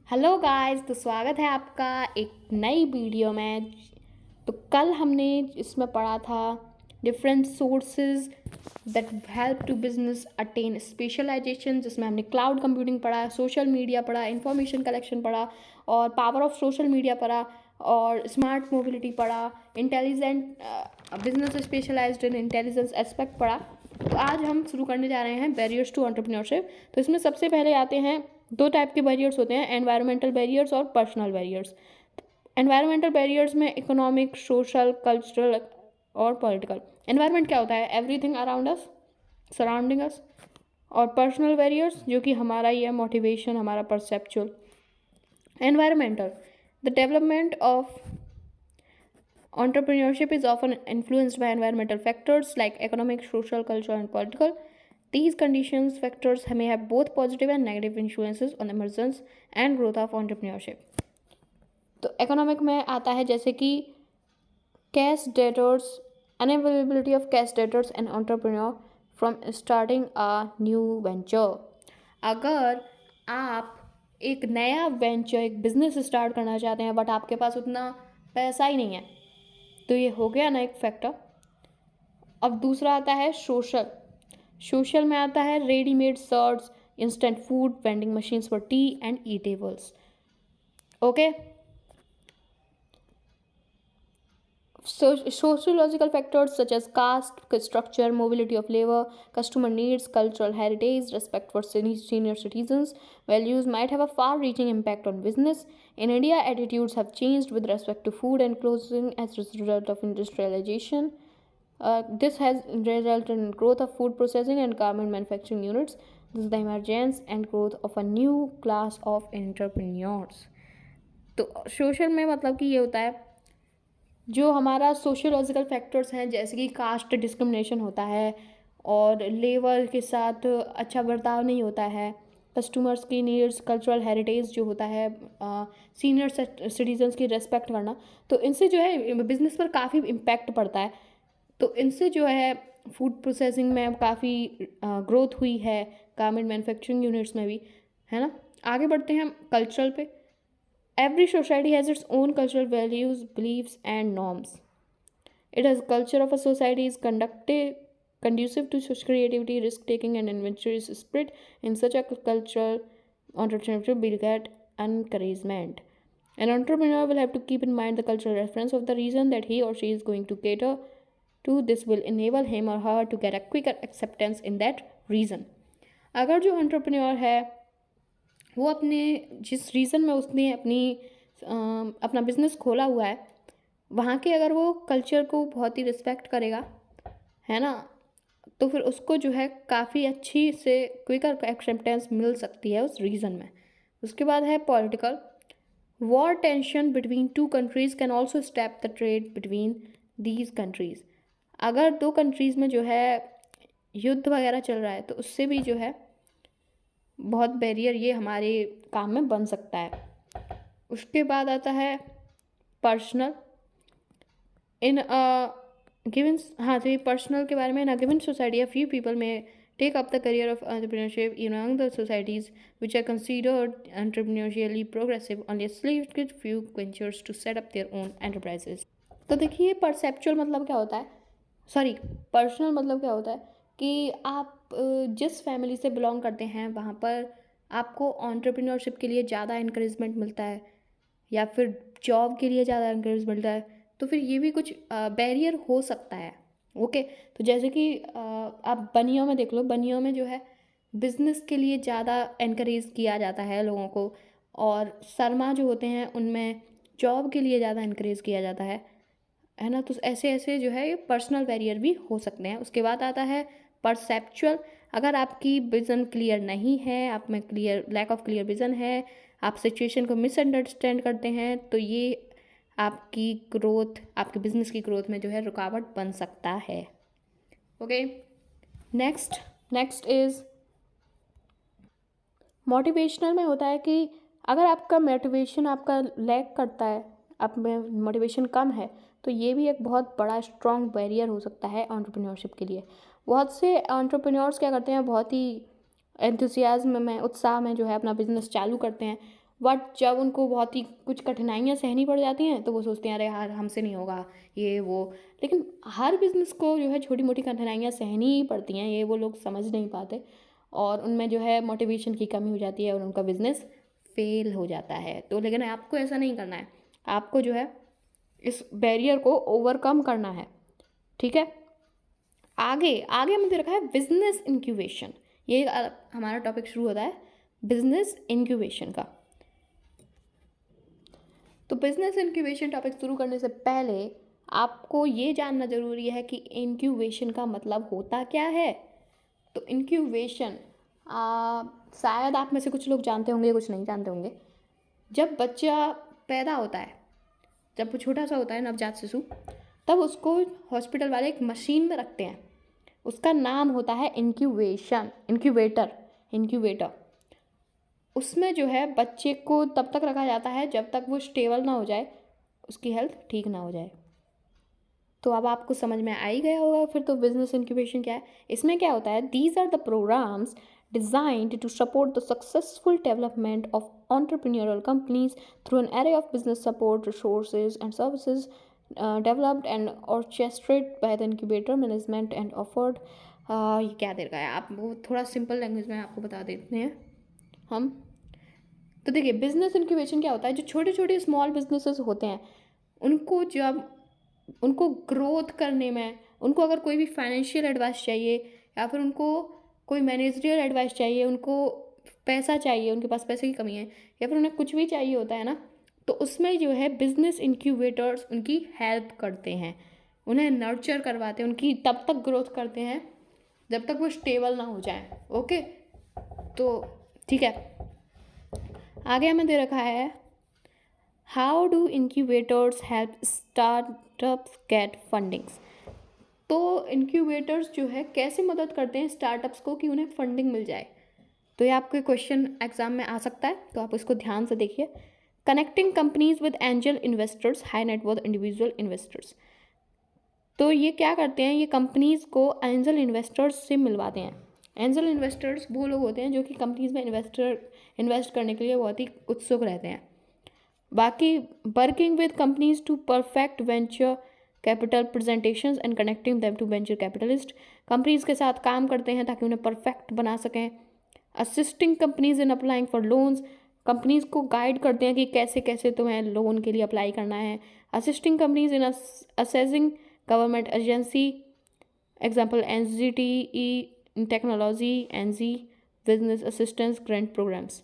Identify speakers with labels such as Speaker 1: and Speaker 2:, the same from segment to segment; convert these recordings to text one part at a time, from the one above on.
Speaker 1: Hello guys, तो स्वागत है आपका एक नई वीडियो में। तो कल हमने इसमें पढ़ा था different sources that help to business attain specialisation, जिसमें हमने क्लाउड कंप्यूटिंग पढ़ा, सोशल मीडिया पढ़ा, इंफॉर्मेशन कलेक्शन पढ़ा और पावर ऑफ सोशल मीडिया पढ़ा और स्मार्ट मोबिलिटी पढ़ा, intelligent business specialised in intelligence aspect पढ़ा। तो आज हम शुरू करने जा रहे हैं बैरियर्स टू एंटरप्रेन्योरशिप। तो इसमें सबसे पहले आते हैं, दो टाइप के बैरियर्स होते हैं, एनवायरमेंटल बैरियर्स और पर्सनल बैरियर्स। एनवायरमेंटल बैरियर्स में इकोनॉमिक, सोशल, कल्चरल और पॉलिटिकल। एनवायरमेंट क्या होता है? एवरीथिंग अराउंड अस, सराउंडिंग अस। और पर्सनल बैरियर्स जो कि हमारा ही है, मोटिवेशन, हमारा perceptual. Environmental, the development of entrepreneurship is often influenced by environmental factors like economic, social, cultural, and political. These conditions factors may have both positive and negative influences on the emergence and growth of entrepreneurship. तो economic में आता है जैसे कि cash debtors, unavailability of cash debtors and entrepreneur from starting a new venture. अगर आप एक नया वेंचर, एक बिजनेस स्टार्ट करना चाहते हैं बट आपके पास उतना पैसा ही नहीं है, तो ये हो गया ना एक फैक्टर। अब दूसरा आता है सोशल। सोशल में आता है readymade shirts, instant food, vending machines for T and eatables. Okay, sociological factors such as caste, structure, mobility of labor, customer needs, cultural heritage, respect for senior citizens, values might have a far-reaching impact on business. In India, attitudes have changed with respect to food and clothing as a result of industrialization. This has resulted in growth of food processing and garment manufacturing units. This is the emergence and growth of a new class of entrepreneurs. तो social में मतलब कि ये होता है, जो हमारा sociological factors हैं जैसे कि कास्ट डिस्क्रिमिनेशन होता है और लेबर के साथ अच्छा बर्ताव नहीं होता है, कस्टमर्स की नीड्स, कल्चरल हेरिटेज जो होता है, सीनियर सिटीजन्स की रेस्पेक्ट करना, तो इनसे जो है बिजनेस पर काफ़ी इम्पैक्ट पड़ता है। तो इनसे जो है फूड प्रोसेसिंग में काफ़ी ग्रोथ हुई है, गारमेंट मैन्युफैक्चरिंग यूनिट्स में भी, है ना। आगे बढ़ते हैं हम कल्चरल पे। Every society has its own cultural values, beliefs, and norms. It has culture of a society is conducive to social creativity, risk-taking, and adventurous spirit. In such a cultural, entrepreneurship will get encouragement. An entrepreneur will have to keep in mind the cultural reference of the region that he or she is going to cater to. This will enable him or her to get a quicker acceptance in that region. अगर जो entrepreneur है वो अपने जिस reason में उसने अपना business खोला हुआ है, वहाँ के अगर वो कल्चर को बहुत ही रिस्पेक्ट करेगा, है ना, तो फिर उसको जो है काफ़ी अच्छी से क्विकर एक्सेप्टेंस मिल सकती है उस रीज़न में। उसके बाद है political. War tension between two countries can also step the trade between these countries. अगर दो कंट्रीज़ में जो है युद्ध वगैरह चल रहा है तो उससे भी जो है बहुत बैरियर ये हमारे काम में बन सकता है। उसके बाद आता है पर्सनल। इन गिवन, हाँ, तो ये पर्सनल के बारे में। In a given society a few people may take up the career of entrepreneurship among the societies which are considered entrepreneurially progressive. Only a select few ventures to set up their own enterprises. तो देखिए perceptual मतलब क्या होता है, sorry personal मतलब क्या होता है कि आप जिस फैमिली से बिलोंग करते हैं वहाँ पर आपको एंटरप्रेन्योरशिप के लिए ज़्यादा इनकरेजमेंट मिलता है या फिर जॉब के लिए ज़्यादा इनकरेज मिलता है, तो फिर ये भी कुछ बैरियर हो सकता है। ओके, तो जैसे कि आप बनियों में देख लो, बनियों में जो है बिजनेस के लिए ज़्यादा इनकरेज किया जाता है लोगों को, और शर्मा जो होते हैं उनमें जॉब के लिए ज़्यादा इनकरेज किया जाता है ना। तो ऐसे ऐसे जो है ये पर्सनल बैरियर भी हो सकते हैं। उसके बाद आता है परसेप्चुअल। अगर आपकी विज़न क्लियर नहीं है, आप में लैक ऑफ क्लियर विज़न है, आप सिचुएशन को मिसअंडरस्टैंड करते हैं, तो ये आपकी ग्रोथ, आपके बिजनेस की ग्रोथ में जो है रुकावट बन सकता है। ओके, नेक्स्ट इज़ मोटिवेशनल में होता है कि अगर आपका मोटिवेशन आपका लैक करता है, आप में मोटिवेशन कम है, तो ये भी एक बहुत बड़ा स्ट्रॉन्ग बैरियर हो सकता है एंटरप्रेन्योरशिप के लिए। बहुत से एंटरप्रेन्योर्स क्या करते हैं, बहुत ही एंथुसियाज्म में, उत्साह में जो है अपना बिजनेस चालू करते हैं बट जब उनको बहुत ही कुछ कठिनाइयाँ सहनी पड़ जाती हैं तो वो सोचते हैं अरे यार हमसे नहीं होगा ये वो। लेकिन हर बिज़नेस को जो है छोटी मोटी कठिनाइयाँ सहनी ही पड़ती हैं, ये वो लोग समझ नहीं पाते और उनमें जो है मोटिवेशन की कमी हो जाती है और उनका बिज़नेस फेल हो जाता है। तो लेकिन आपको ऐसा नहीं करना है, आपको जो है इस बैरियर को ओवरकम करना है। ठीक है, आगे आगे हमने दे रखा है बिजनेस इंक्यूबेशन। ये हमारा टॉपिक शुरू होता है बिजनेस इंक्यूबेशन का। तो बिजनेस इंक्यूबेशन टॉपिक शुरू करने से पहले आपको ये जानना ज़रूरी है कि इंक्यूबेशन का मतलब होता क्या है। तो इंक्यूबेशन शायद आप में से कुछ लोग जानते होंगे, कुछ नहीं जानते होंगे। जब बच्चा पैदा होता है, जब वो छोटा सा होता है नवजात शिशु, तब उसको हॉस्पिटल वाले एक मशीन में रखते हैं, उसका नाम होता है इंक्यूबेटर। उसमें जो है बच्चे को तब तक रखा जाता है जब तक वो स्टेबल ना हो जाए, उसकी हेल्थ ठीक ना हो जाए। तो अब आपको समझ में आ ही गया होगा फिर तो बिजनेस इंक्यूबेशन क्या है। इसमें क्या होता है, these are the programmes designed to support the successful development of entrepreneurial companies through an array of business support resources and services developed and orchestrated by the incubator management and offered। ये क्या दे रखा है, आप वो थोड़ा simple language में आपको बता देते हैं हम। तो देखिए बिजनेस इंक्यूबेशन क्या होता है, जो छोटे छोटे स्मॉल बिजनेसेस होते हैं उनको जब उनको ग्रोथ करने में, उनको अगर कोई भी फाइनेंशियल एडवाइस चाहिए या फिर उनको कोई मैनेजरियल एडवाइस चाहिए, उनको पैसा चाहिए, उनके पास पैसे की कमी है या फिर उन्हें कुछ भी चाहिए होता है ना, तो उसमें जो है बिजनेस इंक्यूबेटर्स उनकी हेल्प करते हैं, उन्हें नर्चर करवाते हैं, उनकी तब तक ग्रोथ करते हैं जब तक वो स्टेबल ना हो जाए। ओके, तो ठीक है, आगे हमें दे रखा है how do incubators help startups get fundings. तो इंक्यूबेटर्स जो है कैसे मदद करते हैं स्टार्टअप्स को कि उन्हें फंडिंग मिल जाए। तो ये आपके क्वेश्चन एग्जाम में आ सकता है, तो आप इसको ध्यान से देखिए। Connecting companies with angel investors, high net worth individual investors. तो ये क्या करते हैं, ये कंपनीज को एंजल इन्वेस्टर्स से मिलवाते हैं। एंजल इन्वेस्टर्स वो लोग होते हैं जो कि कंपनीज में इन्वेस्ट करने के लिए बहुत ही उत्सुक रहते हैं। बाकी working with companies to perfect venture capital presentations and connecting them to venture capitalist. Companies के साथ काम करते हैं ताकि उन्हें परफेक्ट बना सकें। Assisting companies in applying for loans, companies को गाइड करते हैं कि कैसे कैसे तुम्हें लोन के लिए अप्लाई करना है। Assisting companies in assessing government agency, example NGTE technology, NG business assistance grant programmes.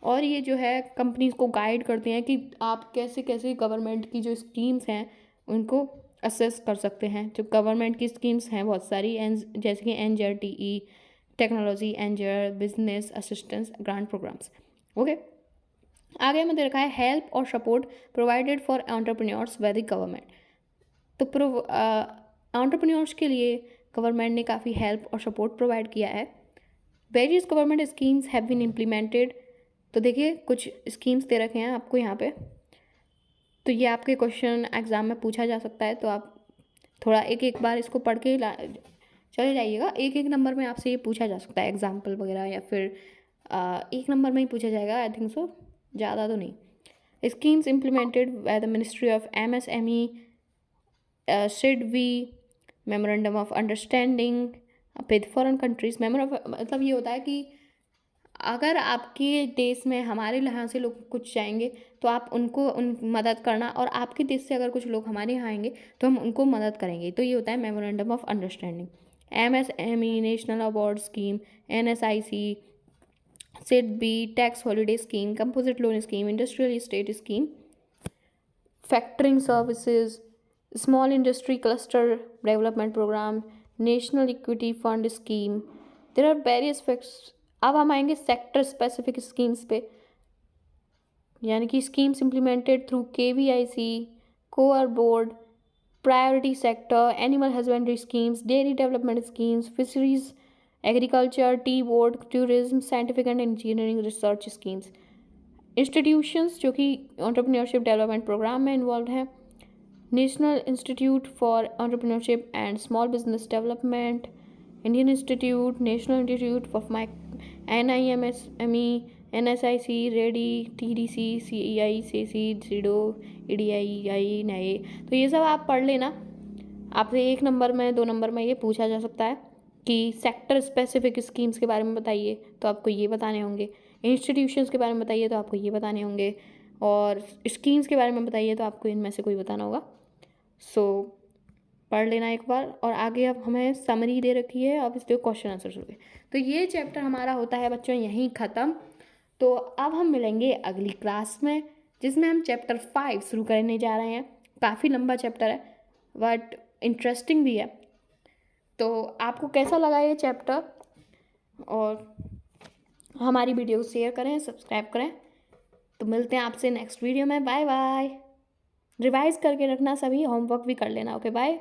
Speaker 1: और ये जो है कंपनीज को गाइड करते हैं कि आप कैसे कैसे गवर्नमेंट की जो स्कीम्स हैं उनको असेस कर सकते हैं। जो गवर्नमेंट की स्कीम्स हैं बहुत सारी, जैसे कि NGTE टेक्नोलॉजी, एंजर business assistance grant programs. Okay, आगे हमें दे रखा है हेल्प और support provided for entrepreneurs by the government. तो एंटरप्रेन्योर्स के लिए गवर्नमेंट ने काफ़ी हेल्प और सपोर्ट प्रोवाइड किया है। Various government schemes have been implemented. तो देखिए कुछ स्कीम्स दे रखे हैं आपको यहाँ पे, तो ये आपके क्वेश्चन एग्जाम में पूछा जा सकता है, तो आप थोड़ा एक एक बार इसको पढ़ के चले जाइएगा। एक एक नंबर में आपसे ये पूछा जा सकता है एग्जाम्पल वगैरह, या फिर एक नंबर में ही पूछा जाएगा, आई थिंक सो, ज़्यादा तो नहीं। Schemes implemented by the ministry of MSME, SIDBI, memorandum of understanding with foreign countries. मतलब ये होता है कि अगर आपके देश में हमारे यहाँ से लोग कुछ जाएंगे तो आप उनको मदद करना, और आपके देश से अगर कुछ लोग हमारे यहाँ आएंगे तो हम उनको मदद करेंगे। तो ये होता है memorandum of understanding. MSME national award scheme, NSIC, SIDBI tax holiday scheme, composite loan scheme, industrial state scheme, factoring services, small industry cluster development programme, national equity fund scheme. There are various facts. अब हम आएंगे sector specific schemes पे, यानी कि schemes implemented through KVIC, core board, priority sector, animal husbandry schemes, dairy development schemes, fisheries, agriculture, tea board, tourism, scientific and engineering research schemes. Institutions जो कि entrepreneurship development programme में involve हैं, national institute for entrepreneurship and small business development, Indian institute, national institute of NIMSME, NSIC, रेडी, TDC, CEI, CC, सीडो, EDI, नए। तो ये सब आप पढ़ लेना। आपसे 1 नंबर में 2 नंबर में ये पूछा जा सकता है कि सेक्टर स्पेसिफिक स्कीम्स के बारे में बताइए, तो आपको ये बताने होंगे। इंस्टीट्यूशंस के बारे में बताइए तो आपको ये बताने होंगे, और स्कीम्स के बारे में बताइए तो आपको इनमें से कोई बताना होगा। सो पढ़ लेना एक बार। और आगे अब हमें समरी दे रखी है, अब इसके क्वेश्चन आंसर हो गए। तो ये चैप्टर हमारा होता है बच्चों यहीं ख़त्म। तो अब हम मिलेंगे अगली क्लास में, जिसमें हम चैप्टर 5 शुरू करने जा रहे हैं। काफ़ी लंबा चैप्टर है बट इंटरेस्टिंग भी है। तो आपको कैसा लगा ये चैप्टर, और हमारी वीडियो को शेयर करें, सब्सक्राइब करें। तो मिलते हैं आपसे नेक्स्ट वीडियो में। Bye bye. रिवाइज करके रखना, सभी होमवर्क भी कर लेना। Okay bye.